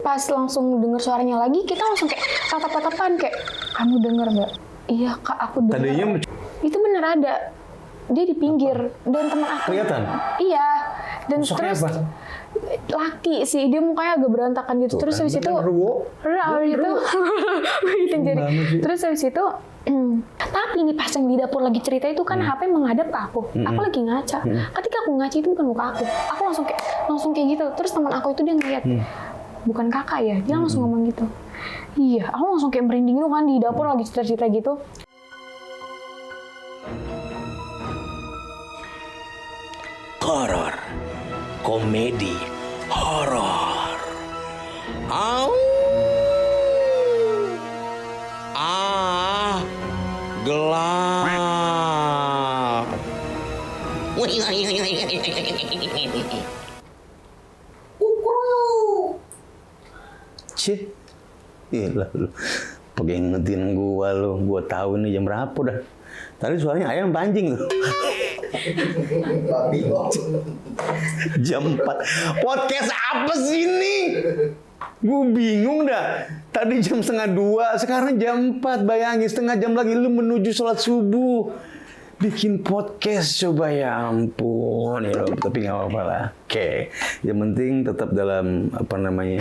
pas langsung denger suaranya lagi, kita langsung kayak tatap-tatapan kayak, kamu denger nggak? Iya kak, aku denger. Tadinya Itu bener ada. Dia di pinggir dan teman aku. kelihatan? Iya. Dan Sosoknya terus apa? laki sih, dia mukanya agak berantakan gitu. Tuh, Terus kan, habis itu bener, ruwo. gitu. Gitu jadi. Banget sih. Terus habis itu tapi nih pas yang di dapur lagi cerita itu kan HP menghadap ke aku. Aku lagi ngaca. Ketika aku ngaca itu bukan muka aku. Aku langsung kayak gitu. Terus teman aku itu dia ngeliat, bukan kakak ya. Dia langsung ngomong gitu. Iya, aku langsung kayak merinding gitu kan di dapur lagi cerita-cerita gitu. Horor, komedi, horor. Au, gelap. Cih, gila lu. Pakai ngetin gua lu. Gua tahu nih jam berapa dah. Tadi suaranya ayam pancing tuh. Jam 4. Podcast apa sih ini? Gue bingung dah. Tadi jam 1:30, sekarang jam 4. Bayangin setengah jam lagi lu menuju sholat subuh. Bikin podcast coba, ya ampun. Ya, tapi nggak apa-apa lah. Oke. Yang penting tetap dalam apa namanya?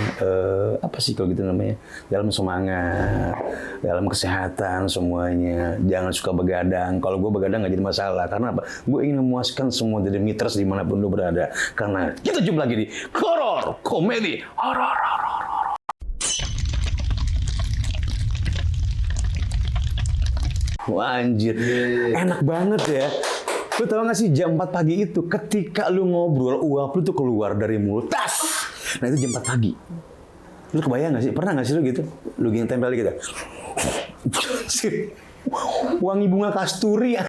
Apa sih kalau gitu namanya? Dalam semangat, dalam kesehatan semuanya. Jangan suka begadang. Kalau gue begadang nggak jadi masalah. Karena apa? Gue ingin memuaskan semua dari miters dimanapun lu berada. Karena kita jumpa lagi di horor, komedi, horor. Wah, anjir, enak banget ya. Lu tau gak sih jam 4 pagi itu ketika lu ngobrol, uap lu tuh keluar dari mulut. Tas! Nah itu jam 4 pagi. Lu kebayang gak sih? Pernah gak sih lu gitu? Lu gini tempel gitu. Wangi bunga kasturi.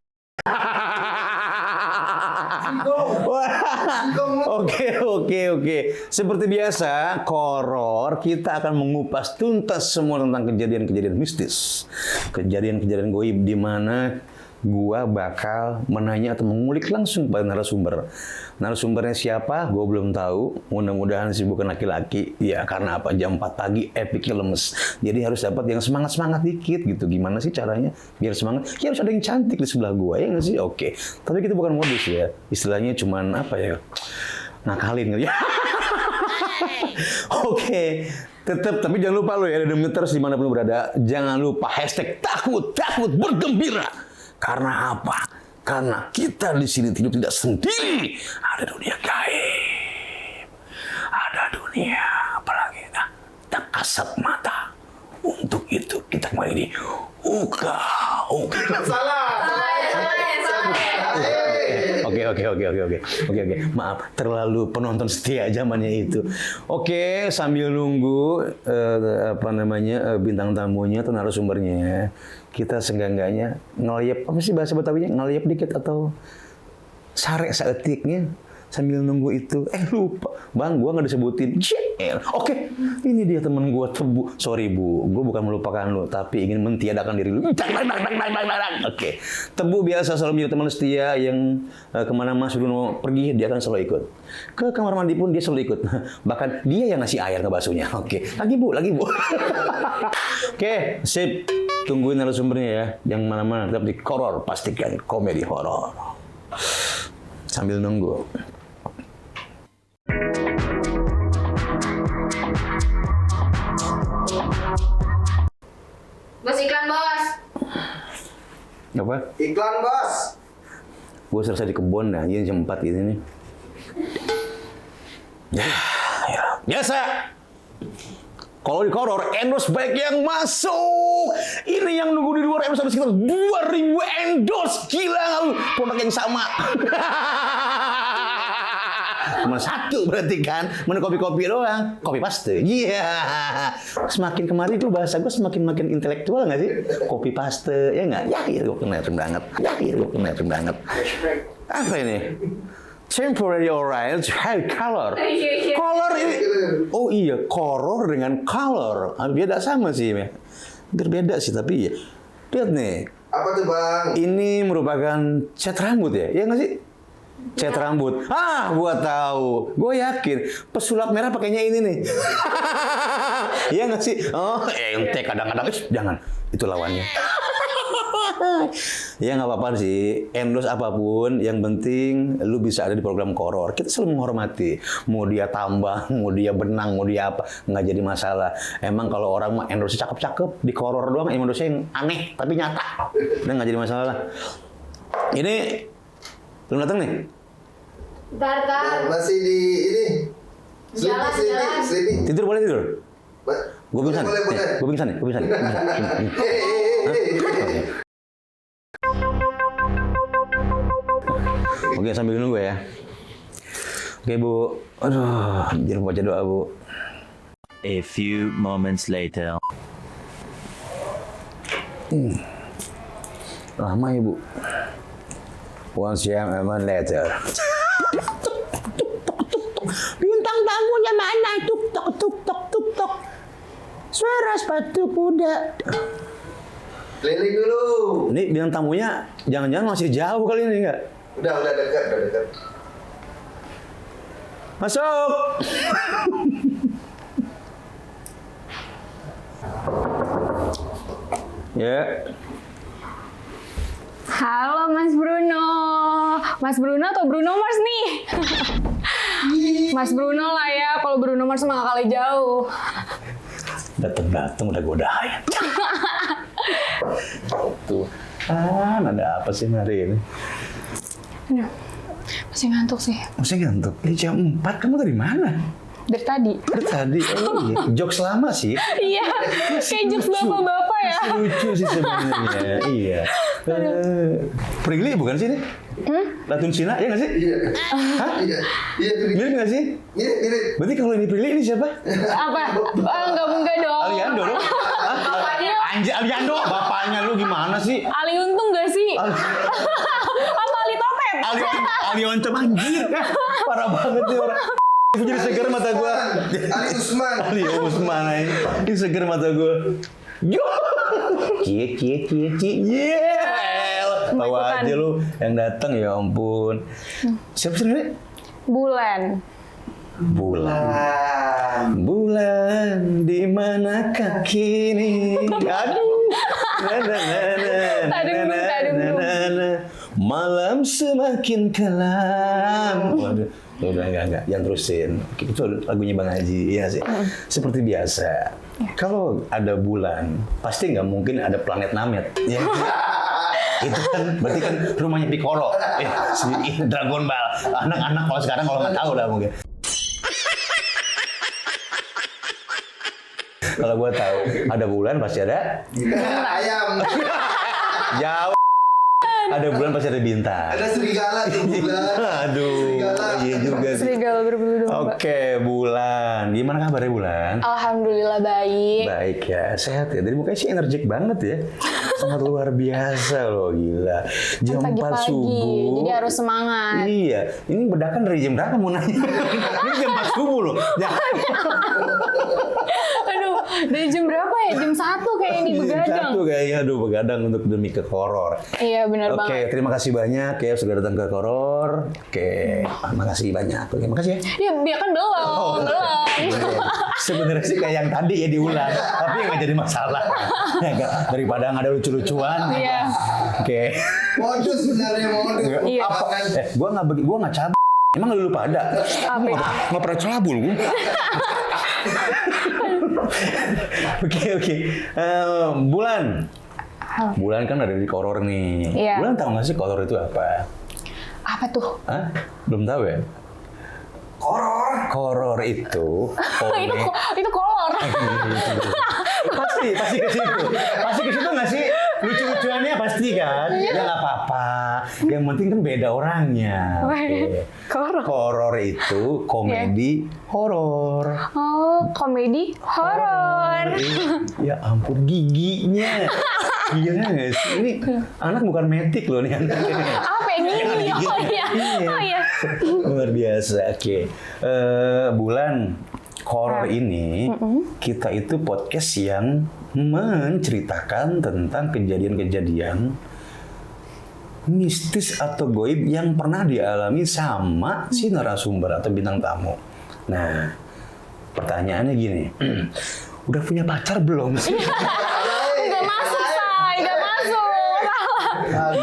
Oke. Seperti biasa, horor kita akan mengupas tuntas semua tentang kejadian-kejadian mistis, kejadian-kejadian goib di mana gua bakal menanya atau mengulik langsung pada narasumber. Narasumbernya siapa? Gua belum tahu. Mudah-mudahan sih bukan laki-laki. Ya karena apa? Jam 4 pagi epicnya lemes. Jadi harus dapat yang semangat-semangat dikit gitu. Gimana sih caranya biar semangat? Ya harus ada yang cantik di sebelah gua, ya nggak sih? Oke. Tapi kita bukan modus ya. Istilahnya cuman apa ya? Nakalin gitu ya. Oke. Tetap, tapi jangan lupa lo ya, ada Demeters dimanapun berada. Jangan lupa hashtag takut bergembira. Karena apa? Karena kita di sini tidak sendiri. Ada dunia gaib. Ada dunia apalagi tak kasat mata. Untuk itu kita kembali di Uka. Salah. Oke. Maaf, terlalu penonton setia zamannya itu. Oke, sambil nunggu bintang tamunya atau narasumbernya, kita seenggak-enggaknya ngeliap, apa sih bahasa Betawinya? Ngeliap dikit atau sare saeutiknya sambil nunggu itu. Lupa. Bang, gua nggak disebutin. Oke. Ini dia temen gua, Tebu. Sorry, Bu. Gua bukan melupakan lu, tapi ingin mentiadakan diri lu. Oke. Tebu biasa selalu menjadi teman setia yang kemana Mas Bruno pergi, dia akan selalu ikut. Ke kamar mandi pun dia selalu ikut. Bahkan dia yang ngasih air ke basuhnya. Oke. Lagi, Bu. Oke, sip. Tungguin narasumbernya ya. Yang mana-mana tetap di horor, pastikan komedi horor. Sambil nunggu. Bos, iklan bos. Apa? Iklan bos. Gue selesai di kebun dah, ini jam 4 gitu nih. Ya. Biasa. Kalau di horor, endorse baik yang masuk. Ini yang nunggu di luar endorse ada sekitar 2000 endorse. Gila nggak lu? Produk yang sama. Cuma satu berarti kan, mana kopi-kopi doang, kopi paste. Iya. Semakin kemari tuh bahasa gue semakin intelektual nggak sih? Kopi paste, ya nggak? Ya gue keren banget. Apa ini? Temporary orange hair color. Color ini. Oh iya, color dengan color. Beda sama sih, ya. Berbeda sih tapi ya. Lihat nih. Apa tuh bang? Ini merupakan cat rambut ya? Iya nggak sih? Cat rambut. Gua tahu. Gue yakin pesulap merah pakainya ini nih. Iya nggak sih? Oh, ente kadang-kadang jangan itu lawannya. Ya nggak apa-apa sih, endorse apapun, yang penting lu bisa ada di program horor. Kita selalu menghormati, mau dia tambang, mau dia benang, mau dia apa, nggak jadi masalah. Emang kalau orang mau endorse cakep-cakep di horor doang, endorse yang aneh tapi nyata, udah nggak jadi masalah. Ini belum datang nih? Bentar. Masih di ini. Jalan. Sleeping. Tidur boleh tidur? Gue pingsan. Boleh. Gue pingsan. Oke, sambil nunggu ya. Oke, Bu. Aduh, jangan baca doa, Bu. A few moments later. Lama ya, Bu. 1 jam and later. Bintang tamunya mana? Tuk tok. Suara sepatu kuda. Keliling dulu. Ini bintang tamunya jangan-jangan masih jauh kali ini enggak? Udah dekat. Masuk. Ya. Halo Mas Bruno. Mas Bruno atau Bruno Mars nih? Mas Bruno lah ya, kalau Bruno Mars mah kali jauh. Dateng udah godain. Tuhan, ada apa sih hari ini? Aduh, masih ngantuk sih. Masih ngantuk? Jam 4, kamu dari mana? Dari tadi. Dari tadi? Oh iya, jokes lama sih. Iya, kayak jokes bapak-bapak ya. Lucu sih sebenarnya, iya. Prilly bukan sih ini? Latun Cina, ya nggak sih? Iya. Hah? Iya. Mirip nggak sih? Mirip. Berarti kalau ini Prilly, ini siapa? Apa? Enggak dong. Aliando dong? Anjir, Aliando, bapaknya lu gimana sih? Ali Untung gak sih? Apa Ali Topet? Ali Oncom, anjir. Parah banget nih orang. Jadi seger mata gua. Ali Usman. Ali Usman aja. Ini seger mata gua. Yo. Cie. Yeah. Tahu aja lu yang datang, ya ampun. Siapa sih ini? Bulan. Bulan di manakah kini? Aduh. Malam semakin kelam. Waduh, udah enggak, yang terusin. Itu lagunya Bang Haji, ya sih. Seperti biasa. Kalau ada bulan, pasti nggak mungkin ada planet Namek. Ya. Itu kan berarti kan rumahnya Piccolo. Si Dragon Ball. Anak-anak kalau sekarang kalau nggak tahu lah mungkin. Kalau gue tahu ada bulan pasti ada Ayam. jauh. Ada bulan pasti ada bintang. Ada serigala tuh bulan. Aduh, iya juga sih. Serigala berbulu domba. Oke, Bulan. Gimana kabarnya Bulan? Alhamdulillah baik. Baik ya, sehat ya. Dari mukanya sih energik banget ya. Sangat luar biasa loh, gila. Jam 4 Pagi-pagi, subuh. jadi harus semangat. Iya, ini bedakan dari jam berapa mau nanya? Ini jam 4 subuh loh. Aduh, dari jam berapa ya? Jam 1 kayak ini Jam begadang. 1 kayaknya, aduh begadang untuk demi ke horor. Iya benar Oke, banget. terima kasih banyak ya sudah datang ke horor. Oke, makasih banyak. Oke, makasih ya. Ya kan belum. Sebenarnya sih kayak yang tadi ya diulang, tapi nggak jadi masalah. Ya nggak, daripada nggak ada lucu-lucuan. Iya. Oke. Modus sebenarnya modus. Iya. Apa kan? Gua nggak cabut. Emang lu lupa ada? Apa itu? Nggak pernah cabul gua. Oke. Bulan kan ada di horor nih. Iya. Bulan tahu nggak sih horor itu apa? Apa tuh? Hah? Belum tahu ya? Horor itu itu kolor. pasti ke situ nggak sih, lucu-lucuannya pasti kan. Ya nggak apa-apa, yang penting kan beda orangnya. Oke. Horor itu komedi horor. Oh, komedi horor. Ya ampun, giginya gila nggak sih, ini anak bukan metik loh nih anak. Apa yang ini? Oh iya. Luar biasa. Oke. Bulan horor ini kita itu podcast yang menceritakan tentang kejadian-kejadian mistis atau goib yang pernah dialami sama si narasumber atau bintang tamu. Nah, pertanyaannya gini. udah punya pacar belum sih? Nggak masuk, Say. Nggak masuk. Salah.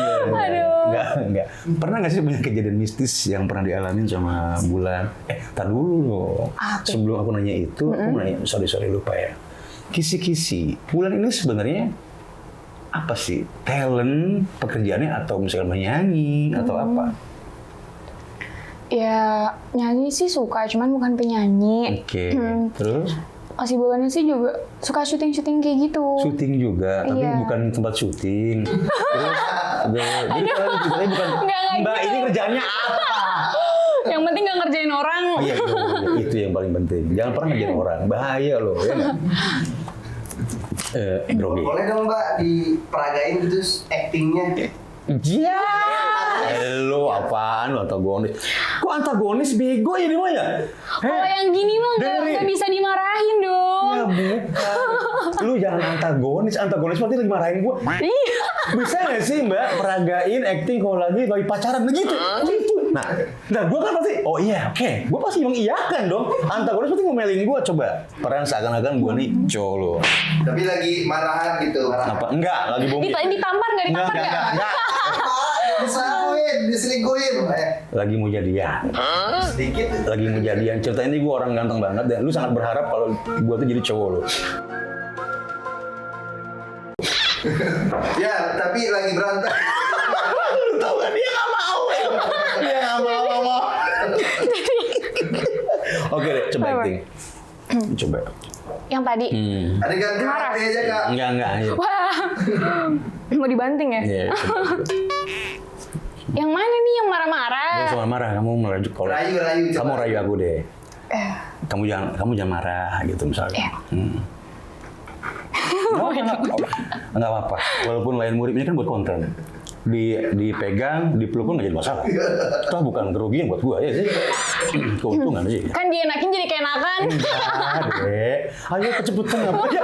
Aduh. Enggak. Pernah nggak sih punya kejadian mistis yang pernah dialamin sama Bulan? Tar dulu loh. Apa? Sebelum aku nanya itu, aku mau nanya, sorry lupa ya. Kisi-kisi, Bulan ini sebenarnya apa sih? Talent pekerjaannya atau misalkan menyanyi atau apa? Ya, nyanyi sih suka, cuman bukan penyanyi. Oke. Terus? Kesibukannya sih juga suka syuting-syuting kayak gitu. Syuting juga, tapi Iya. bukan tempat syuting. Terus, jadi kalian ceritanya bukan, Nggak Mbak gitu. ini kerjaannya apa? Yang penting nggak ngerjain orang. Iya, itu yang paling penting. Jangan pernah ngerjain orang, bahaya loh. Ya nggak? Grogi. Boleh dong Mbak diperagain gitu actingnya. Iya. Lo apaan lo antagonis? Kok antagonis bego ya dia mah ya? Kalau yang gini mah nggak bisa dimarahin dong. Ya bukan. Lu jangan antagonis berarti lagi marahin gua. Iya. Bisa nggak sih Mbak peragain acting kalau lagi pacaran begitu? Gitu. Nah gua kan pasti, oh iya oke. Gua pasti mengiyakan dong. Antagonis pasti ngomelin gua coba. Peran seakan-akan gua nih colo. Tapi lagi marahan gitu. Marahan. Apa? Enggak, lagi bohong. Ditampar nggak? Ditampar nggak? Diselingkuhin. Lagi mau jadian. Sedikit. Lagi mau jadian. Ceritanya ini gue orang ganteng banget dan lu sangat berharap kalau gue tuh jadi cowok lu. Ya, tapi lagi berantem. Lu tau gak dia gak mau ya? Dia gak mau. Oke deh, coba acting. Coba. Yang tadi. Adegan karate aja Kak. Enggak. Ayo. Wah. Mau dibanting ya? Iya, coba. Yang mana nih yang marah-marah? Gak usah marah, kamu merajuk kalau. Rayu, coba. Kamu rayu aku deh. Kamu jangan marah gitu misalnya. Enggak apa-apa. Walaupun lain murid ini kan buat konten. Dipegang, dipeluk pun nggak jadi masalah. Toh bukan kerugian buat gua ya sih. Keuntungan sih. Kan dienakin jadi keenakan. Enggak, Dek. Ayo kecepetan apa ya?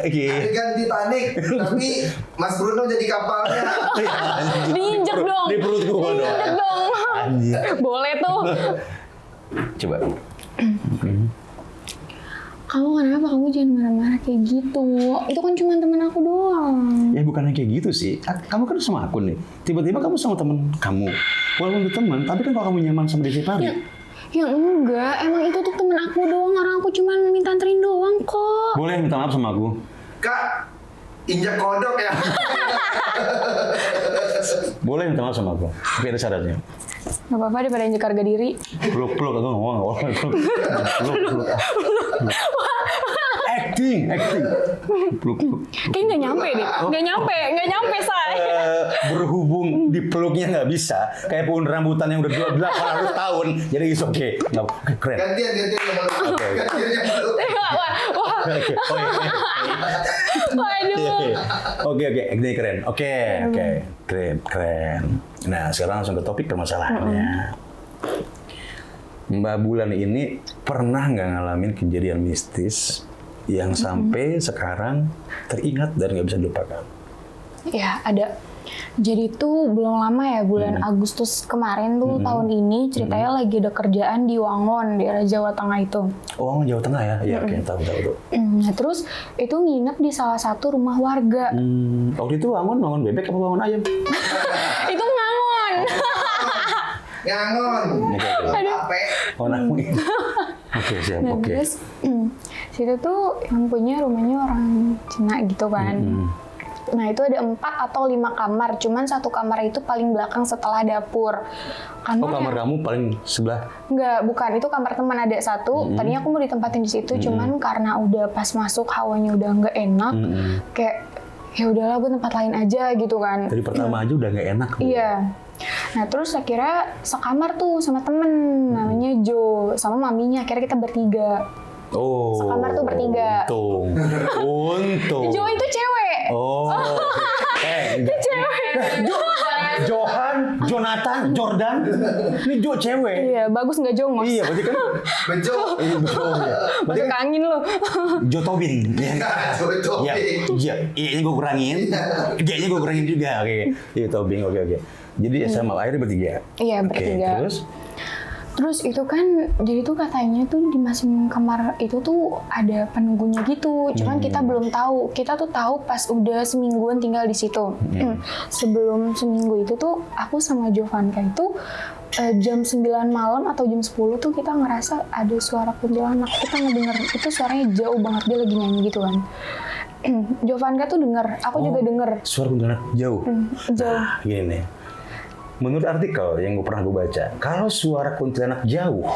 Adegan Titanic, tapi Mas Bruno jadi kapalnya. Diinjek dong. Di perut gua dong. Diinjek dong. Anjir. Boleh tuh. Coba. Kamu kenapa? Kamu jangan marah-marah kayak gitu. Itu kan cuma temen aku doang. Ya bukannya kayak gitu sih. Kamu kan sama aku nih. Tiba-tiba kamu sama temen kamu. Walaupun itu teman, tapi kan kalau kamu nyaman sama dia Pari. Ya enggak, emang itu tuh temen aku doang. Orang aku cuma minta anterin doang kok. Boleh minta maaf sama aku. Kak, injak kodok ya. Boleh minta maaf sama aku. Tapi ada syaratnya. Gak apa-apa daripada injek harga diri. Peluk aku ngomong. Peluk. Acting. Peluk. Kayaknya nggak nyampe deh. Nggak nyampe say. Berhubung dipeluknya nggak bisa, kayak pohon rambutan yang udah 800 tahun, jadi is okay. Nggak, keren. Gantian yang baru. Oke. Gantian yang baru. Wah. Waduh. Oke, acting keren. Oke, keren. Nah, sekarang langsung ke topik permasalahannya. Mbak Bulan ini pernah nggak ngalamin kejadian mistis yang sampai sekarang teringat dan nggak bisa dilupakan? Ya ada. Jadi tuh belum lama ya, bulan Agustus kemarin tuh tahun ini ceritanya lagi ada kerjaan di Wangon, daerah Jawa Tengah itu. Oh, Jawa Tengah ya? Iya, oke, tahu. Nah terus itu nginep di salah satu rumah warga. Waktu itu wangon bebek apa wangon ayam? Itu ngangon. Ngangon. Ape. Oh, nanggung. Oke, siap. Nah Oke. terus situ tuh yang punya rumahnya orang Cina gitu kan. Nah itu ada 4 atau 5 kamar, cuman satu kamar itu paling belakang setelah dapur. Oh, kamar kamu paling sebelah? Enggak, bukan. Itu kamar teman ada satu. Tadinya aku mau ditempatin di situ, cuman karena udah pas masuk hawanya udah nggak enak, kayak ya udahlah gue tempat lain aja gitu kan. Dari pertama aja udah nggak enak. Iya. Nah terus akhirnya sekamar tuh sama temen namanya Jo, sama maminya. Akhirnya kita bertiga. Oh. Sekamar tuh bertiga. Untung. Jo itu cewek. Oh. Itu cewek. Jonathan, Jordan. Ini Jo cewek. Iya, bagus nggak jongos? Iya, berarti kan Bejo. betul ya. Berarti Masuk kan angin lo. Jo Tobing. Iya, iya, gue kurangin. G-nya gue kurangin juga. Oke. Iya, Tobing. Oke. Jadi sama akhirnya bertiga. Iya, bertiga. Oke, terus? Terus itu kan, jadi tuh katanya tuh di masing kamar itu tuh ada penunggunya gitu. Cuman kita belum tahu. Kita tuh tahu pas udah semingguan tinggal di situ. Sebelum seminggu itu tuh aku sama Jovanka itu jam 9 malam atau jam 10 tuh kita ngerasa ada suara kuntilanak. Kita ngedenger itu suaranya jauh banget, dia lagi nyanyi gitu kan. Jovanka tuh denger, aku juga denger. Suara kuntilanak jauh. Jauh. Gini nih. Menurut artikel yang gue pernah gue baca, kalau suara kuntilanak jauh,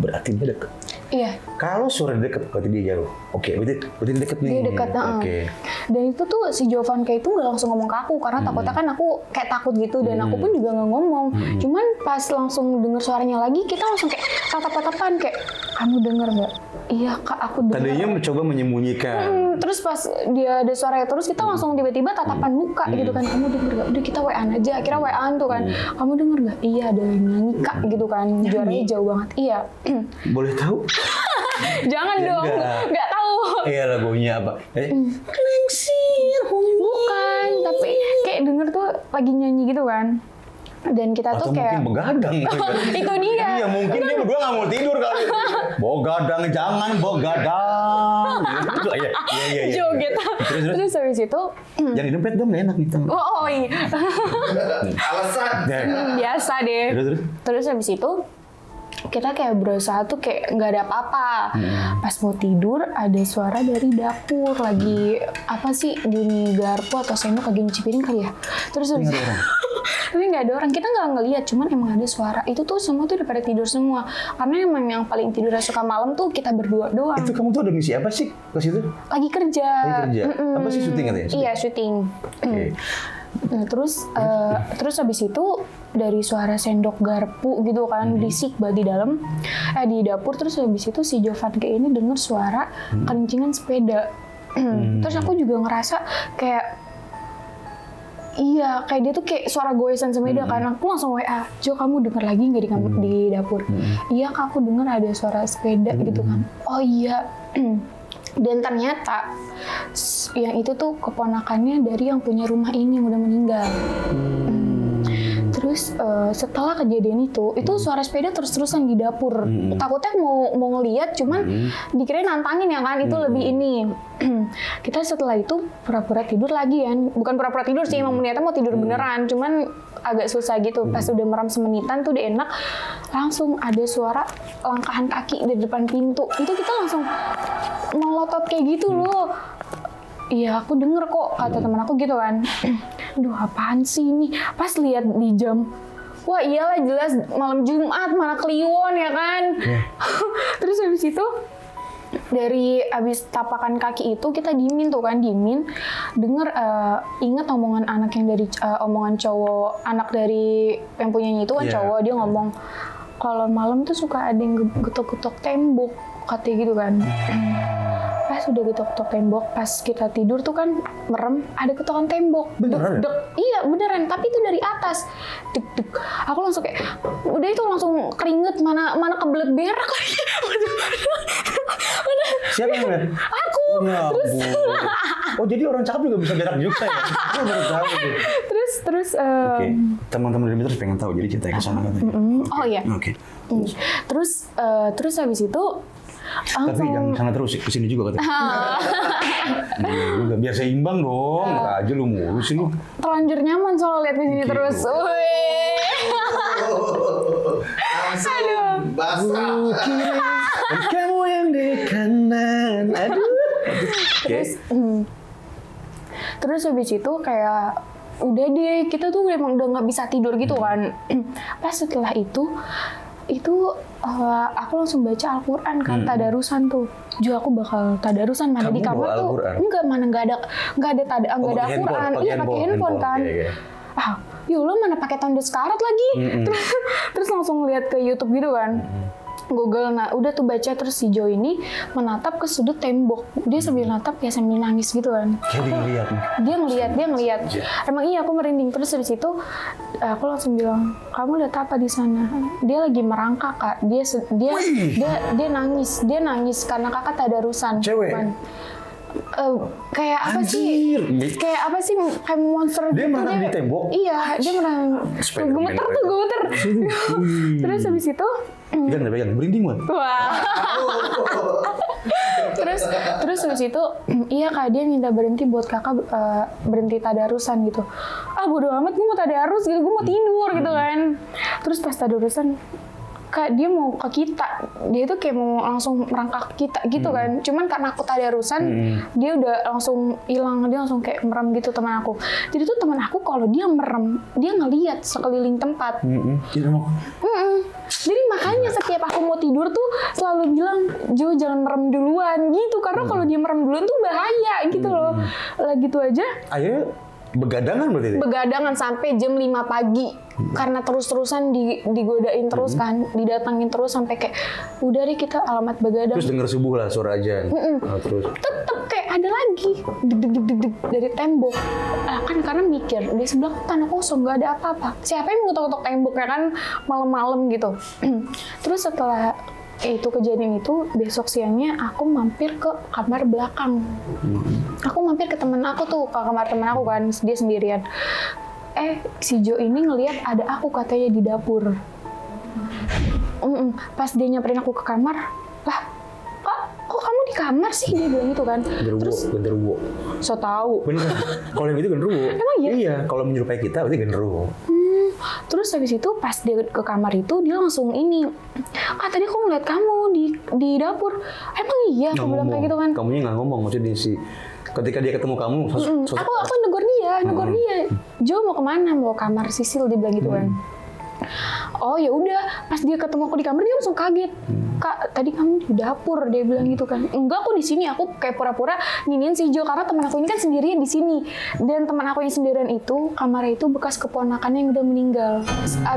berarti dia deket. Iya. Kalau suara deket, berarti dia jauh. Oke, berarti deket nih. Dia dekat, Oke. Dan itu tuh si Jovanka itu nggak langsung ngomong ke aku karena takutnya kan aku kayak takut gitu dan aku pun juga nggak ngomong. Cuman pas langsung denger suaranya lagi kita langsung kayak tatap-tatapan kayak kamu denger nggak? Iya kak, aku denger. Tadinya mencoba menyembunyikan. Terus pas dia ada suaranya terus kita langsung tiba-tiba tatapan muka gitu kan, kamu denger gak? Udah kita WA-an aja, akhirnya WA-an tuh kan, kamu denger gak? Iya ada yang nyanyi kak gitu kan, juaranya jauh banget. Iya. Boleh tahu? Jangan Ya, dong, enggak. nggak tahu. Iya lagunya apa? Bukan, tapi kayak denger tuh lagi nyanyi gitu kan. Dan kita Atau tuh kayak mungkin begadang. itu dia. Iya mungkin dia berdua nggak mau tidur kali. Begadang jangan begadang. Iya. Joget. Terus habis itu Jangan didempet dong, enak nih. oh iya. Alasan. Biasa deh. Terus. Terus habis itu kita kayak berusaha tuh kayak nggak ada apa-apa. Pas mau tidur ada suara dari dapur lagi apa sih gini garpu atau sendok lagi nyuci piring kali ya. Terus habis itu tapi nggak ada orang, kita nggak ngelihat, cuman emang ada suara. Itu tuh semua tuh udah pada tidur semua karena emang yang paling tidur suka malam tuh kita berdua doang. Itu kamu tuh ada misi apa sih ke situ? Lagi kerja. Apa sih syuting katanya? Iya syuting. Oke. Nah, terus habis itu dari suara sendok garpu gitu kan berisik banget di dalam di dapur. Terus habis itu si Jovanka ini denger suara kencingan sepeda. Terus aku juga ngerasa kayak iya, kayak dia tuh kayak suara goesan sepeda kan. Aku langsung WA, Jo kamu denger lagi nggak di dapur? Iya kak, aku denger ada suara sepeda gitu kan. Oh iya. Dan ternyata yang itu tuh keponakannya dari yang punya rumah ini yang udah meninggal. Terus setelah kejadian itu suara sepeda terus-terusan di dapur. Takutnya mau ngeliat, cuman dikirain nantangin ya kan, itu lebih ini. Kita setelah itu pura-pura tidur lagi ya. Bukan pura-pura tidur sih, emang niatnya mau tidur beneran. Cuman agak susah gitu. Pas udah meram semenitan tuh udah enak, langsung ada suara langkahan kaki di depan pintu. Itu kita langsung melotot kayak gitu loh. Iya, aku denger kok, kata teman aku gitu kan. Aduh, apaan sih ini? Pas lihat di jam, wah iyalah jelas malam Jumat, mana Kliwon ya kan. Terus habis itu, dari abis tapakan kaki itu kita diemin tuh kan, denger inget omongan anak yang dari omongan cowok, anak dari yang punyanya itu kan cowok, dia ngomong kalau malam tuh suka ada yang getok-getok tembok, katanya gitu kan. Pas udah getok-getok tembok, pas kita tidur tuh kan merem, ada getokan tembok. Beneran? Dek, iya beneran, tapi itu dari atas. Dek. Aku langsung kayak, udah itu langsung keringet, mana kebelet berak lagi. Siapa yang berak? Aku. Terus. Oh jadi orang cakep juga bisa berak juga ya? Gue baru tahu tuh. Terus. Oke. Teman-teman dari Mitos pengen tahu, jadi ceritanya ke sana katanya. Oh iya. Oke. Terus habis itu Tapi jangan sana terus, kesini juga katanya. Iya juga, biar seimbang dong. Nggak aja lu mulu sih lu. terlanjur nyaman soal lihat di sini Gitu. terus. Wih. Langsung basah. Kamu yang di kanan. Aduh. Oke. Terus habis itu kayak udah deh, kita tuh emang udah nggak bisa tidur gitu kan. Pas setelah itu aku langsung baca Al-Quran kan, tadarusan tuh. Jo, aku bakal tadarusan, mana Kamu di kamar bawa tuh Al-Quran? enggak, mana nggak ada pakai Al-Quran. handphone, Iya pakai handphone kan. Iya. Ya Allah, mana pakai tanda sekarat lagi. Terus langsung lihat ke YouTube gitu kan. Google, nah udah tuh baca. Terus si Jo ini menatap ke sudut tembok. Dia sambil natap ya sambil nangis gitu kan. Kayak dia ngeliat nih. Dia ngeliat. Emang iya, aku merinding. Terus dari situ aku langsung bilang, kamu lihat apa di sana? Dia lagi merangkak kak. Dia nangis karena kakak tadarusan. Cewek? Kayak apa Anjir. sih? Kayak apa sih? Kayak monster Dia gitu. merangkak di tembok? Iya, dia merangkak. Spiderman Gemeter. Terus habis itu Pegang, merinding banget. Wah. terus habis itu iya Kak, dia minta berhenti buat kakak berhenti tadarusan gitu. Bodo amat, gue mau tadarus gitu, gue mau tidur gitu kan. Terus pas tadarusan Kak, dia mau ke kita, dia tuh kayak mau langsung merangkak kita gitu kan. Cuman karena aku tadarusan, dia udah langsung hilang, dia langsung kayak merem gitu teman aku. Jadi tuh teman aku kalau dia merem, dia ngelihat sekeliling tempat. Jadi makanya setiap aku mau tidur tuh selalu bilang, Jo jangan merem duluan gitu, karena kalau dia merem duluan tuh bahaya gitu loh. Lah gitu aja. Ayo begadangan berarti? Begadangan sampai jam 5 pagi. Karena terus-terusan digodain terus kan, didatangin terus sampai kayak udah deh kita alamat begadang. Terus denger subuh lah suara ajan. Terus Tetep kayak ada lagi deg dari tembok. Kan karena mikir di sebelah tanah kosong nggak ada apa-apa. Siapa yang mau ketok-ketok tembok ya kan malam-malam gitu. Terus setelah itu kejadian itu, besok siangnya aku mampir ke kamar belakang. Aku mampir ke temen aku tuh, ke kamar temen aku kan, dia sendirian. Si Jo ini ngelihat ada aku katanya di dapur. Pas dia nyamperin aku ke kamar, lah kok kamu di kamar sih, dia bilang gitu kan. genderuwo. So tahu. Bener. Kalau yang itu genderuwo. Emang iya? Iya, kalau menyerupai kita berarti genderuwo. Terus habis itu pas dia ke kamar itu dia langsung ini, tadi aku ngeliat kamu di dapur. Emang iya? Aku bilang kayak gitu kan. Kamunya nggak ngomong, maksudnya sih. Ketika dia ketemu kamu, Aku negor dia. Jo mau kemana? Mau kamar Sisil, dia bilang gitu kan. Oh ya udah, pas dia ketemu aku di kamar dia langsung kaget. Kak, tadi kamu di dapur, dia bilang gitu kan. Enggak, aku di sini. Aku kayak pura-pura nginin si Jo karena teman aku ini kan sendirian di sini. Dan teman aku yang sendirian itu, kamarnya itu bekas keponakannya yang udah meninggal.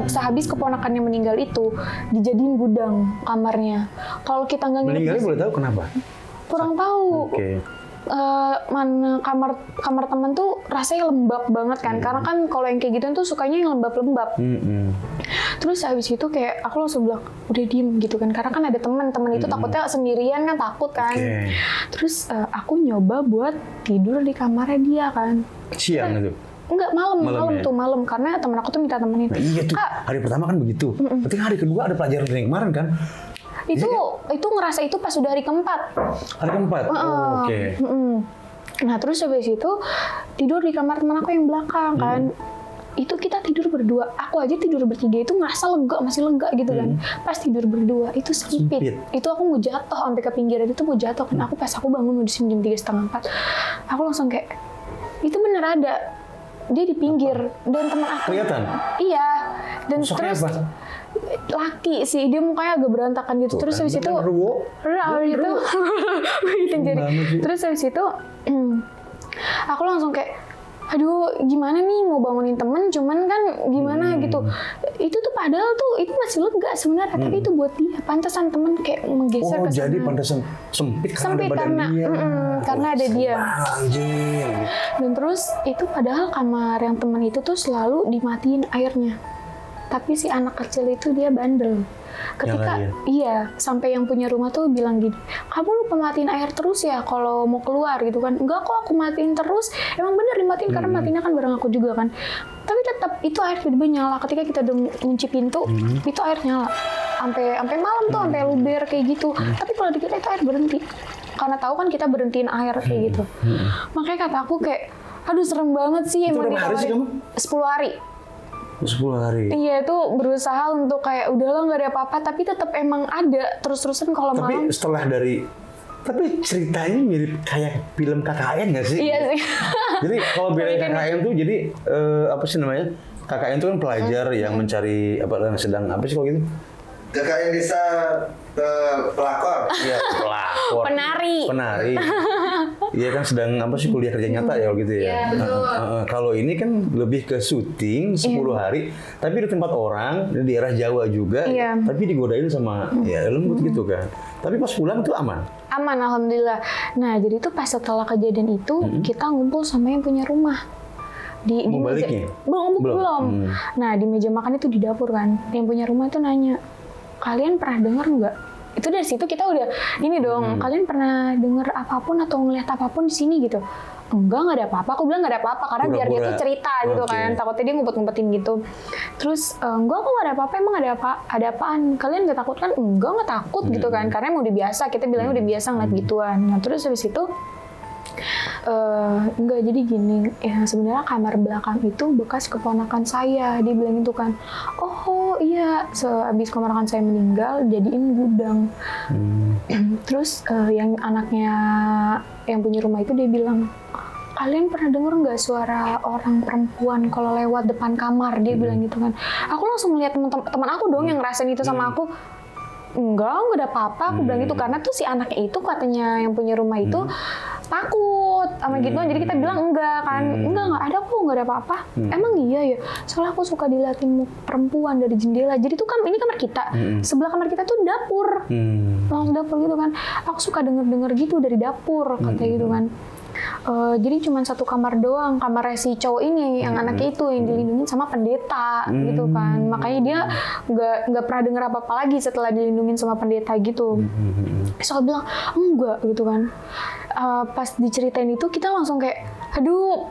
Sehabis keponakannya meninggal itu dijadiin gudang kamarnya. Kalau kita nggak nginep meninggalnya boleh tahu kenapa? kurang tahu. Oke. Mana kamar teman tuh rasanya lembab banget kan, karena kan kalau yang kayak gitu tuh sukanya yang lembab-lembab. Terus habis itu kayak aku langsung bilang udah diem gitu kan, karena kan ada teman itu takutnya sendirian kan, takut kan. Terus aku nyoba buat tidur di kamarnya dia kan. Siang itu? Enggak, malam ya? tuh malam, karena teman aku tuh minta temenin. Nah, iya tuh, hari pertama kan begitu. Berarti hari kedua ada pelajaran dari kemarin kan? Itu ngerasa itu pas udah hari keempat. Hari keempat? Oke. Nah terus habis itu tidur di kamar teman aku yang belakang kan. Itu kita tidur berdua. Aku aja tidur bertiga itu ngerasa lega, masih lega gitu kan. Pas tidur berdua itu sempit. Itu aku mau jatuh sampai ke pinggiran itu, mau jatuh kan. Aku bangun di sini jam 3:30, 4. Aku langsung kayak itu bener ada. Dia di pinggir dan teman aku. Kelihatan? Iya. Dan Sosoknya terus apa? laki sih, dia mukanya agak berantakan gitu. Terus habis itu terus habis itu aku langsung kayak aduh gimana nih mau bangunin temen, cuman kan gimana gitu. Itu tuh padahal tuh itu masih lega sebenarnya, tapi itu buat dia pantesan temen kayak menggeser ke sana. Jadi pantesan sempit karena ada dia. Karena ada dia. Anjir. Dan terus itu padahal kamar yang temen itu tuh selalu dimatiin airnya. Tapi si anak kecil itu dia bandel. Ketika sampai yang punya rumah tuh bilang gini, kamu lupa matiin air terus ya kalau mau keluar gitu kan. Enggak kok, aku matiin terus. Emang bener dimatiin karena matinya kan bareng aku juga kan. Tapi tetap itu air tiba-tiba nyala ketika kita udah ngunci pintu, itu air nyala. Sampai malam tuh, sampai luber kayak gitu. Tapi kalau di kita itu air berhenti. Karena tahu kan kita berhentiin air kayak gitu. Makanya kata aku kayak, aduh serem banget sih. Itu emang berapa hari sih kamu? 10 hari. 10 hari. Iya, itu berusaha untuk kayak udahlah nggak ada apa-apa, tapi tetap emang ada terus-terusan kalau malam. Tapi setelah tapi ceritanya mirip kayak film KKN nggak sih? Iya sih. Jadi kalau film KKN tuh jadi apa sih namanya? KKN itu kan pelajar yang mencari sedang apa sih kalau gitu? KKN desa pelakor. Iya, pelakor. Penari. Iya kan sedang apa sih kuliah kerja nyata ya kalau gitu ya. Iya, betul. Kalau ini kan lebih ke syuting 10 hari, tapi di tempat orang di daerah Jawa juga, tapi digodain sama ya lembut gitu kan. Tapi pas pulang tuh aman. Aman, alhamdulillah. Nah, jadi tuh pas setelah kejadian itu kita ngumpul sama yang punya rumah. Di baliknya? Belum. Nah, di meja makan itu di dapur kan. Yang punya rumah itu nanya, kalian pernah dengar nggak? Itu dari situ kita udah ini dong, kalian pernah dengar apapun atau ngelihat apapun di sini gitu? enggak ada apa-apa. Aku bilang nggak ada apa-apa karena biar dia tuh cerita gitu kan. Takutnya dia ngumpet-ngumpetin gitu. Terus enggak kok nggak ada apa-apa. Emang ada apaan? Kalian nggak takut kan? Enggak takut gitu kan. Karena emang udah biasa. Kita bilangnya udah biasa ngeliat gituan. Nah terus habis itu enggak, jadi gini ya, sebenarnya kamar belakang itu bekas keponakan saya. Dia bilang itu kan, oh iya, sehabis keponakan saya meninggal jadiin gudang. Terus yang anaknya yang punya rumah itu dia bilang, kalian pernah denger nggak suara orang perempuan kalau lewat depan kamar? Dia bilang gitu kan. Aku langsung melihat teman aku dong yang ngerasain itu sama aku. Enggak ada apa-apa, aku bilang gitu. Karena tuh si anaknya itu katanya yang punya rumah itu takut sama gituan. Jadi kita bilang enggak kan. Enggak ada kok, enggak ada apa-apa. Emang iya ya, soalnya aku suka diliatin perempuan dari jendela. Jadi tuh kan ini kamar kita, sebelah kamar kita tuh dapur. Langsung dapur gitu kan. Aku suka denger gitu dari dapur, katanya gitu kan. Jadi cuma satu kamar doang, kamarnya si cowok ini yang anaknya itu yang dilindungi sama pendeta gitu kan. Makanya dia nggak pernah dengar apa-apa lagi setelah dilindungin sama pendeta gitu. So aku bilang enggak gitu kan. Pas diceritain itu kita langsung kayak aduh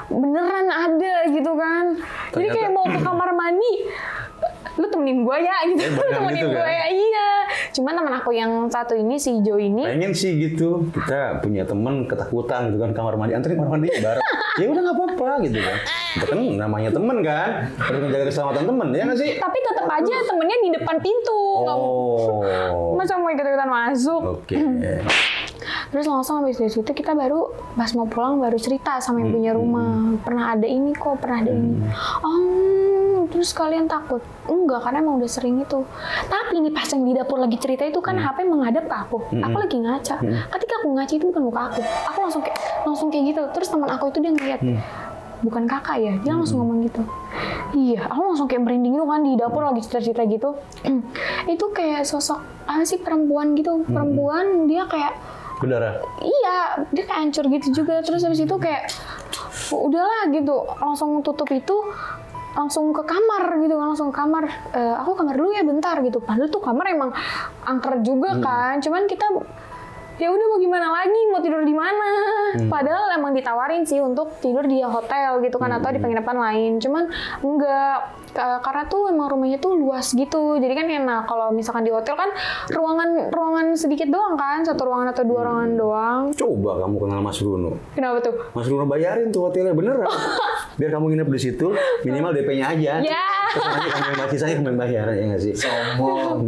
beneran ada gitu kan. Jadi kayak mau ke kamar mandi, lu temenin gue ya gitu. Temenin gitu gue kan? ya, iya. Cuman teman aku yang satu ini, si Jo ini, Pengen sih gitu, kita punya temen ketakutan gitu kan, kamar mandi, anterin kamar mandi bareng. Ya udah nggak apa-apa gitu kan. Itu kan namanya temen kan, harus menjaga keselamatan temen, ya nggak sih? tapi tetap aja temennya di depan pintu. Oh, Masa mau ikut-ikutan masuk? oke. Terus langsung habis dari situ kita baru pas mau pulang baru cerita sama yang punya rumah. Pernah ada ini kok, pernah ada ini. Terus kalian takut? Enggak, karena emang udah sering itu. Tapi nih pas yang di dapur lagi cerita itu kan HP menghadap ke aku. Aku lagi ngaca. Ketika aku ngaca itu bukan muka aku. Aku langsung kayak gitu. Terus teman aku itu dia ngeliat, bukan kakak ya? Dia langsung ngomong gitu. Iya, aku langsung kayak merinding itu kan di dapur lagi cerita-cerita gitu. Itu kayak sosok apa sih perempuan gitu. Perempuan dia kayak Berdarah. iya, dia kayak hancur gitu juga. Terus habis itu kayak udahlah gitu, langsung tutup itu, langsung ke kamar gitu, langsung ke kamar. Aku kamar dulu ya bentar gitu. Padahal tuh kamar emang angker juga kan. Cuman kita ya udah mau gimana lagi, mau tidur di mana? Padahal emang ditawarin sih untuk tidur di hotel gitu kan, atau di penginapan lain. Cuman enggak, karena tuh emang rumahnya tuh luas gitu. Jadi kan enak. Kalau misalkan di hotel kan ruangan sedikit doang kan, satu ruangan atau dua ruangan doang. Coba kamu kenal Mas Bruno. Kenapa tuh? Mas Bruno bayarin tuh hotelnya beneran. Biar kamu nginep di situ, minimal DP-nya aja. Ya. Terus nanti kamu yang bayar, sisanya kamu yang bayar, ya nggak sih? Sombong.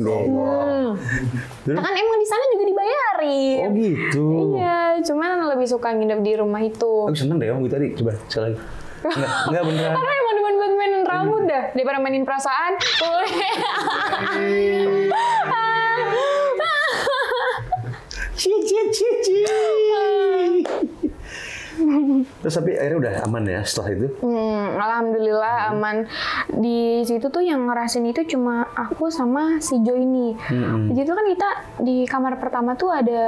Kan emang di sana juga dibayarin. Oh gitu. Iya, cuman lebih suka nginep di rumah itu. Aku seneng deh kamu gitu tadi. Coba sekali lagi. Enggak beneran. Karena emang demen banget mainin rambut dah, daripada mainin perasaan. Cie. Terus tapi akhirnya udah aman ya setelah itu? Alhamdulillah aman. Di situ tuh yang ngerasin itu cuma aku sama si Jo ini. Jadi tuh kan kita di kamar pertama tuh ada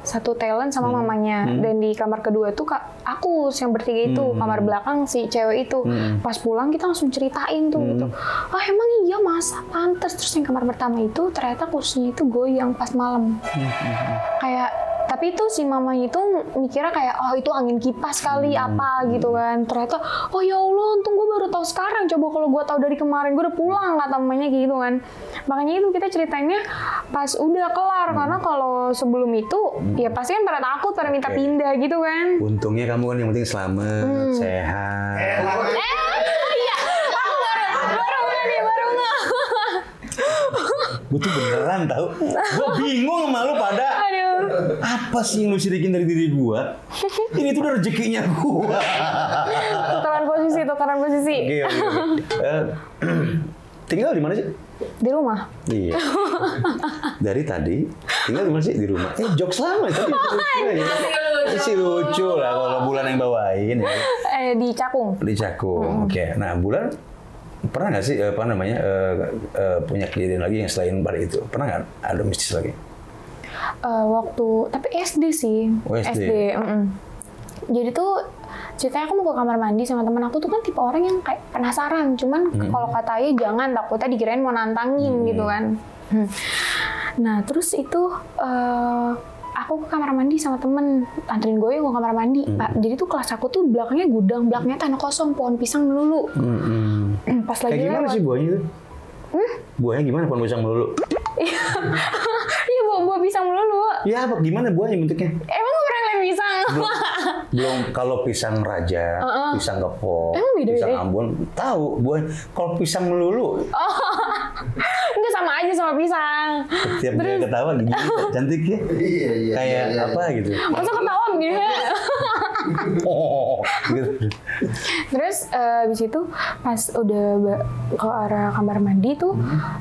satu talent sama mamanya. Dan di kamar kedua tuh aku yang bertiga itu. Kamar belakang si cewek itu. Pas pulang kita langsung ceritain tuh gitu. Ah emang iya masa pantes. Terus yang kamar pertama itu ternyata kursinya itu goyang pas malam. Kayak tapi itu si mamanya itu mikirnya kayak oh itu angin kipas kali apa gitu kan. Ternyata oh ya Allah untung gue baru tahu sekarang. Coba kalau gue tahu dari kemarin gue udah pulang kata mamanya gitu kan. Makanya itu kita ceritainnya pas udah kelar. Karena kalau sebelum itu ya pasti kan pada takut, pada minta pindah gitu kan. Untungnya kamu kan yang penting selamat, sehat. Iya, aku baru nggak. Gue tuh beneran tau. Gue bingung sama lu pada. Aduh. Apa sih yang lu sirikin dari diri gue? Ini tuh udah rezekinya gue. Tukaran posisi. Oke. Tinggal di mana sih? Di rumah. Iya. Dari tadi tinggal di mana sih? Di rumah. Jokes lama tadi. Si lucu lah kalau Bulan yang bawain. Ya. Di Cakung. Di Cakung. Oke. Nah Bulan pernah nggak sih punya kejadian lagi yang selain pada itu? Pernah nggak ada mistis lagi? Waktu tapi SD sih. Oh, SD. Jadi tuh ceritanya aku mau ke kamar mandi sama temen aku tuh kan tipe orang yang kayak penasaran. Cuman kalau kata ayah jangan, takutnya dikirain mau nantangin gitu kan. Nah terus itu aku ke kamar mandi sama temen, anterin gue ke kamar mandi. Jadi tuh kelas aku tuh belakangnya gudang, belakangnya tanah kosong, pohon pisang melulu. Pas lagi Kayak gimana lewat. sih buahnya itu? Buahnya gimana pohon pisang melulu? Iya, buah pisang melulu. Ya apa gimana buahnya bentuknya? Emang lu pernah lihat pisang? Belum, kalau pisang raja, pisang gepok, Emang beda-beda? pisang Ambon, tahu buah. Kalau pisang melulu, Enggak, sama aja sama pisang. setiap dia ketawa gini, cantik ya. Iya. Kayak apa gitu. Masa ketawa begini? Oh, gitu. Terus abis itu pas udah ke arah kamar mandi tuh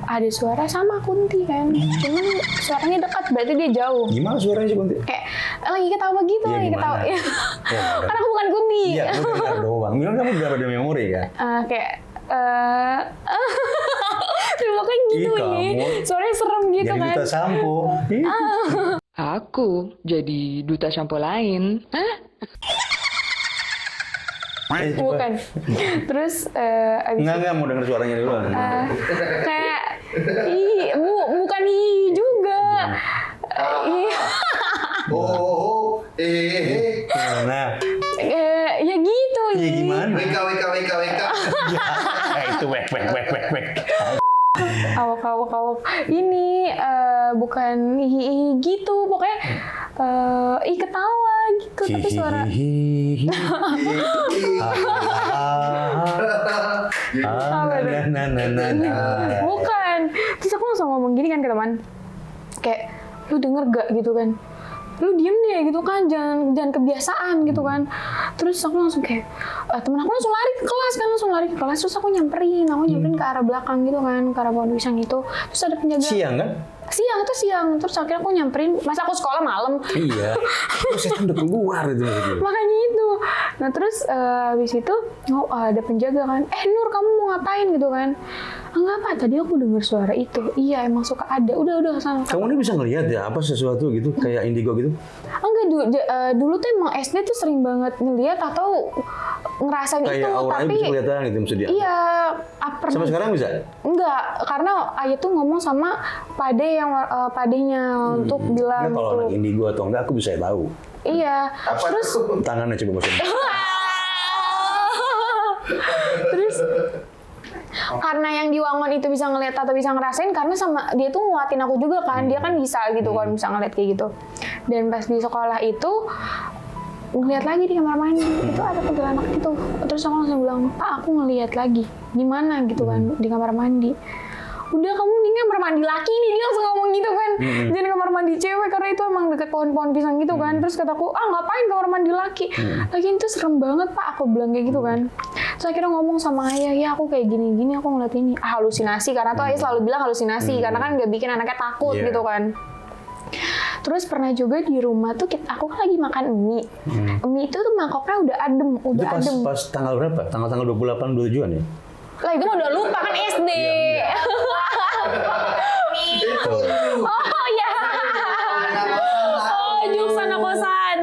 ada suara sama Kunti kan. Cuman suaranya dekat, berarti dia jauh. Gimana suaranya sih Kunti? Kayak lagi ketawa gitu, Iya, lagi gimana? ketawa. Ya, Karena aku bukan Kunti. Iya, gue dengar doang. Bilang kamu gak ada memori ya? Kayak terima kayak gitu Ih, ini. kamu. Suaranya serem gitu Jadi kan. duta sampo. Aku jadi duta sampo lain. Hah? Bukan. Terus abis Enggak, mau denger suaranya dulu. kayak bukan juga. Iya. Nah, Ya gitu. ya gimana? WK. Itu wek. Awak. Ini bukan gitu. Pokoknya ketawa gitu. Tapi suara bukan. Terus aku langsung ngomong gini kan ke teman. Kayak, lu denger gak gitu kan? Lu diem deh gitu kan, jangan kebiasaan gitu kan. Terus aku langsung kayak, temen aku langsung lari ke kelas, terus aku nyamperin ke arah belakang gitu kan, ke arah pohon pisang itu. Terus ada penjaga. Siang kan? Siang. Terus akhirnya aku nyamperin, masa aku sekolah malam. Iya. Terus setan udah keluar itu maksudnya. Makanya itu. Nah terus habis itu ada penjaga kan. Nur, kamu mau ngapain gitu kan? Enggak apa, tadi aku dengar suara itu. Iya emang suka ada. Udah sana. Kamu ini bisa ngelihat ya apa sesuatu gitu kayak indigo gitu? Enggak, dulu tuh emang SD tuh sering banget ngeliat atau ngerasain Kayak itu, auranya tapi bisa kelihatan gitu maksudnya. iya pernah. Sampai sekarang bisa? Enggak, karena ayah tuh ngomong sama padenya untuk bilang Enggak, kalau tuh. anak indigo atau enggak aku bisa tahu. Iya. Terus Tangannya coba maksudnya. terus karena yang di Wangon itu bisa ngeliat atau bisa ngerasain karena sama dia tuh nguatin aku juga kan, dia kan bisa gitu kan, bisa ngeliat kayak gitu. Dan pas di sekolah itu ngeliat lagi di kamar mandi itu ada kuntilanak itu. Terus aku langsung bilang, Pak aku ngeliat lagi gimana gitu kan di kamar mandi. Udah kamu mendingan kamar mandi laki nih, dia langsung ngomong gitu kan. Jangan kamar mandi cewek karena itu emang deket pohon-pohon pisang gitu kan. Terus kataku, ngapain kamar mandi laki? Lagian itu serem banget Pak, aku bilang kayak gitu kan. Terus akhirnya ngomong sama ayah, ya aku kayak gini-gini, aku ngeliat ini. Halusinasi, karena tuh ayah selalu bilang halusinasi. Karena kan gak bikin anaknya takut gitu kan. Terus pernah juga di rumah tuh aku kan lagi makan mie. Mie itu tuh mangkoknya udah adem, Itu pas tanggal berapa? Tanggal 28 27-an ya? Lah itu mah udah lupa kan SD. Oh ya. Oh jokes anak kosan.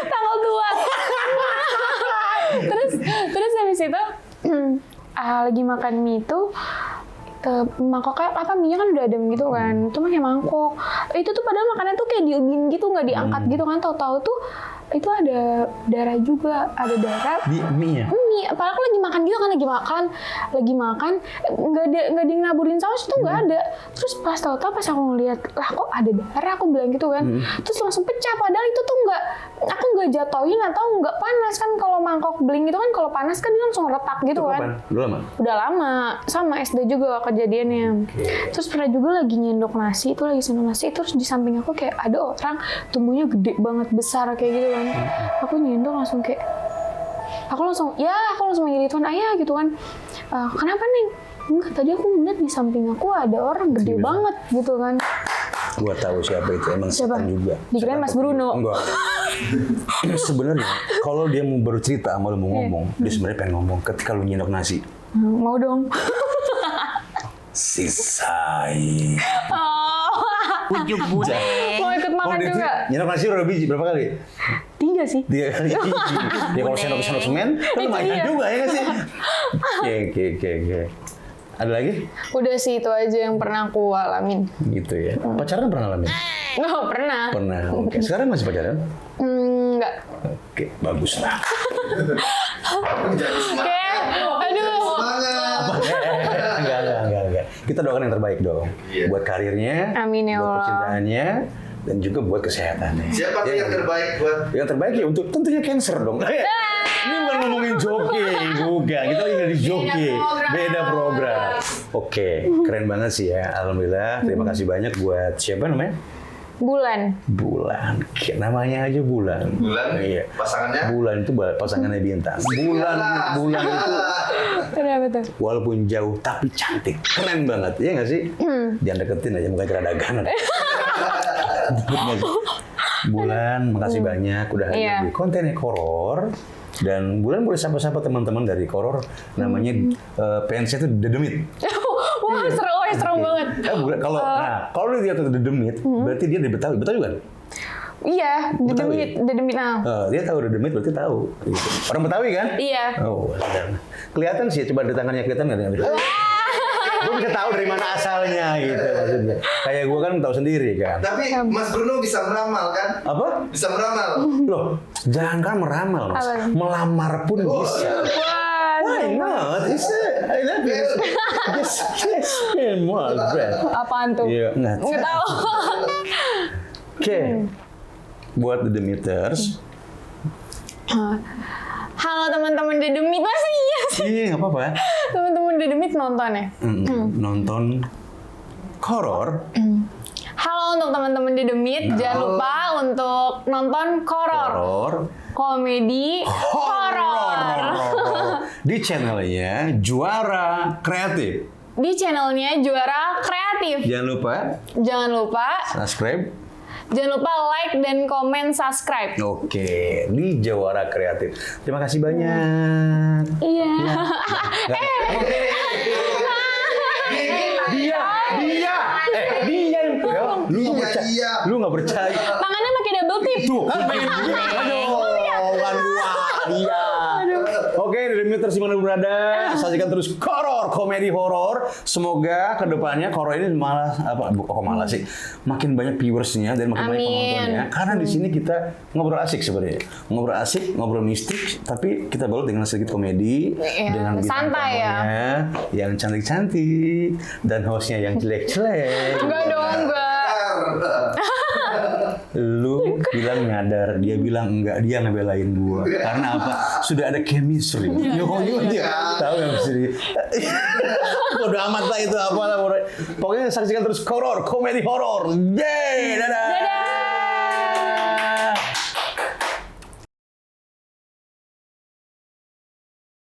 Tanggal 2. Terus habis itu lagi makan mie itu mangkoknya mie-nya kan udah adem gitu kan. Itu pakai mangkok. Itu tuh padahal makanan tuh kayak diubin gitu, nggak diangkat gitu kan. Tahu-tahu tuh itu ada darah juga, ada darah Di mie-nya? mie. Padahal aku lagi makan gitu kan, lagi makan nggak di ngaburin saus itu nggak ada. Terus pas tahu-tahu pas aku ngeliat, lah kok ada darah, aku bilang gitu kan. Terus langsung pecah, padahal itu tuh aku nggak jatohin atau nggak panas kan. Kalau mangkok beling itu kan kalau panas kan dia langsung retak gitu Itu kan. kapan? Udah lama? Udah lama, sama SD juga kejadiannya. Terus pernah juga lagi nyendok nasi, terus di samping aku kayak ada orang tubuhnya gede banget, besar kayak gitu kan. Aku nyendok langsung kayak, aku langsung manggil Tuan ayah gitu kan. Kenapa nih? Enggak, tadi aku ngeliat di samping aku ada orang gede banget gitu kan. Gua tahu siapa itu, emang Siapa? setan juga. Dikirain Mas Bruno. Enggak. Sebenarnya kalau dia mau baru cerita sama lu mau ngomong, dia sebenarnya pengen ngomong ketika lu nyendok nasi. Mau dong. Sisai. Ujuk bule. Mau ikut makan juga. Nyendok nasi berapa biji? Berapa kali? 3 sih. 3 kali. Ya kalau sendok semen, kan lumayan iya. juga ya nggak sih? Oke. Ada lagi? Udah sih itu aja yang pernah aku alamin. Gitu ya. Pacaran pernah ngalamin? Nggak pernah. Pernah. Oke. Sekarang masih pacaran? Nggak. Oke, bagus lah. Oke. Aduh. Semangat. Enggak. Kita doakan yang terbaik dong. Iya. Buat karirnya, Amin ya buat Allah. percintaannya, dan juga buat kesehatannya. Siapa tuh Ya, yang terbaik buat? Yang terbaik ya untuk tentunya cancer dong. Ini bukan ngomongin joki, bukan. Kita lagi dari joki. Beda program. Oke, keren banget sih ya. Alhamdulillah. Terima kasih banyak buat siapa namanya? Bulan. Bulan. Namanya aja Bulan. Bulan? Iya. Pasangannya? Bulan itu pasangannya Bintang. Bulan itu Kenapa tuh? walaupun jauh tapi cantik. Keren banget. Iya nggak sih? Jangan deketin aja mukanya keradagan. Bulan, makasih banyak udah hadir Iya. di konten horor. Dan Bulan boleh sapa-sapa teman-teman dari horor. Namanya fansnya itu Dedemit. Wah, seru banget. Bulan, kalau dia tuh Dedemit, berarti dia dari Betawi. Betawi kan? Iya, Betawi. dedemit nah. Dia tahu Dedemit berarti tahu. Gitu. Orang Betawi kan? Iya. Oh, kelihatan sih. Coba di tangannya kelihatan nggak? Gue bisa tahu dari mana asalnya gitu maksudnya. Kayak gue kan tahu sendiri kan. Tapi Mas Bruno bisa meramal kan? Apa? Bisa meramal. Loh, jangan kan meramal mas. Apa? Melamar pun bisa. Wah. Why not? I love it. Yes, my friend. Apaan tuh? Iya, nggak Nggak tahu. Oke. Buat The Demeters. Halo teman-teman Dedemit, masih iya sih. Iya, nggak apa-apa. Teman-teman Dedemit nonton ya? Nonton horor. Halo untuk teman-teman Dedemit, jangan lupa untuk nonton horor. Horor. Komedi horor. Di channelnya Juara Kreatif. Di channelnya Juara Kreatif. Jangan lupa Jangan lupa like dan komen subscribe. Oke, di Juara Kreatif. Terima kasih banyak. Iya. Dia yang lu nggak percaya. Iya. Lu nggak percaya. Tangannya pakai double tip. Tuh, kan pengen dia. Bukan gua, dia. Oke, Demeters di mana berada, saksikan terus horor, komedi horor. Semoga kedepannya horor ini malah malah sih, makin banyak viewersnya dan makin banyak Amin. penontonnya. Karena di sini kita ngobrol asik sebenarnya, ngobrol asik, ngobrol mistik, tapi kita balut dengan sedikit komedi, Iya, dengan bintang santai ya. tamunya yang cantik-cantik dan hostnya yang jelek-jelek. Enggak dong, enggak. Lu bilang nyadar, dia bilang enggak, dia ngebelain gua. Karena apa? Sudah ada chemistry. Yo dia. Tahu nggak sih? Bodoh amat lah itu apalah. Pokoknya saksikan terus horor, komedi horor. Yeay, dadah. Dadah.